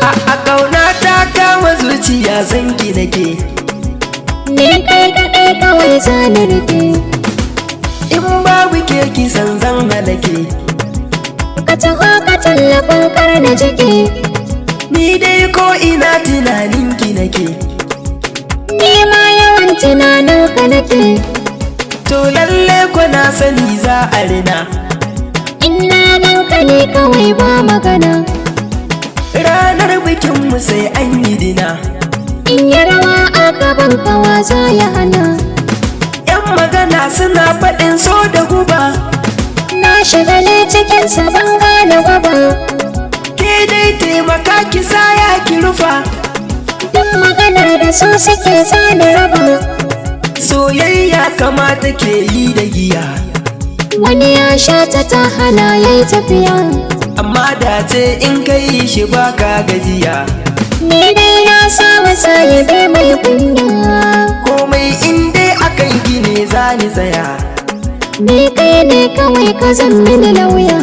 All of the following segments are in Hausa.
A ƙauna ta kama zuciya zanki nake, Ni kai kaɗai kawai zani rike. in babu ke kisan zan halake. Ka taho ka tallafin kar na jike. Ni dai ko ina tunaninki nake, Ni ma yawan tunanin ka nake. to lalle ko na sani za a rina. Ina nan ka ne kawai ba magana. Ranar bikinmu sai an yi dina. In yi rawa a gaban kawa za ya hana. Yan magana suna faɗin so da guba, Na shigale cikin ban gane gwaba. ke dai taimaka ki saya ki rufa. Duk maganar da su suke zani raba. Soyayya kamata ke yi da giya, Wani ya sha ta hana yayi tafiya. amma da ce in ka yi shi baka gajiya. Ni dai na samu sahibi mai kunya. Komai in dai akan gine za ni tsaya. Ni kai ne kawai ka zan mini lauya.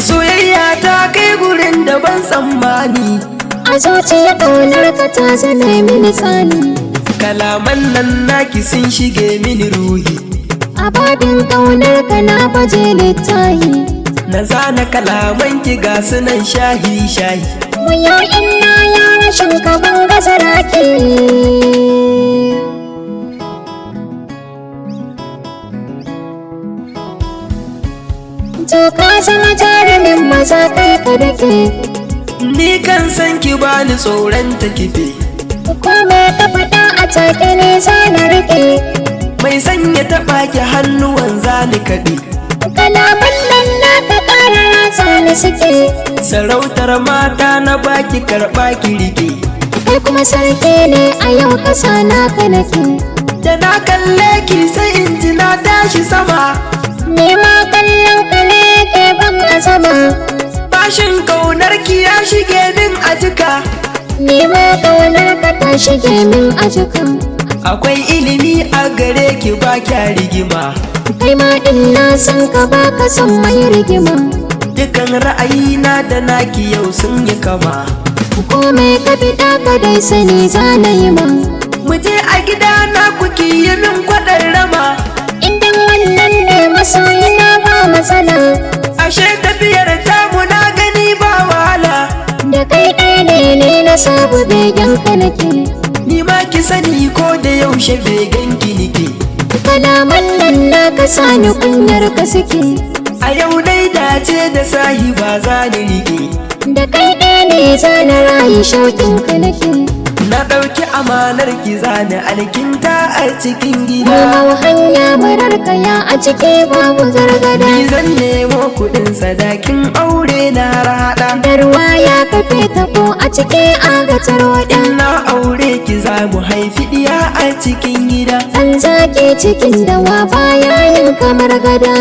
Soyayya ta kai gurin da ban tsammani, A zuciya ƙaunar ka ta zana mini tsani. kalaman nan naki sun shige mini ruhi. A babin ƙaunar ka na baje littahi. Na zana kalaman ki ga sunan shahi shahi. Wuya ina ya rashin ka ban gazara ke. To ka zama jarumin maza kai ka dake. Ni kan san ki bani tsoron ta kife, Kome ka faɗa a take ne za na rike. mai sanya taɓa ki hannuwan zani kaɗe. Kalaman nan na ka ƙara ratsa ni suke. Sarautar mata na baki karɓa ki rike. Kai kuma sarki ne a yau kasa naka nake. Da na kalle ki sai in ji na tashi sama. Ni ma kallon ka ne ke ban azama. Bashin kaunar ki ya shige min a jika. Ni ma ƙaunar ka ta shige min a jika. Akwai ilimi a gare ki ba kya rigima. Kai ma din na san ka ba ka son mai rigima. Dukan ra'ayina da naki yau sun yi kama. Kome ka fita ka dai sani za na yi ma. Mu je a gida na kuki yi min kwaɗar rama. Idan wannan ne masoyina ba matsala. Ashe tafiyar tamu na gani ba wahala. Da kai ɗaya ne na sabu begen ka nake. Ni ma ki sani ko da yaushe begen ki nike. Kalaman nan na ka sani kunyar ka suke. A yau dai dace da sahiba za ni rike. Da kai ɗaya ne za na rayu shauƙin ka nake. Na ɗauki amanar ki zani alkinta a cikin Mu gida. hau hanya marar kaya a cike babu gargada. Ni zan nemo kuɗin sadakin aure na raɗa. Da ruwa ya kafe ta ko a cike agatar waɗa. Na aure ki za mu haifi ɗiya a cikin gida. An zake cikin dawa baya yin kamar gada.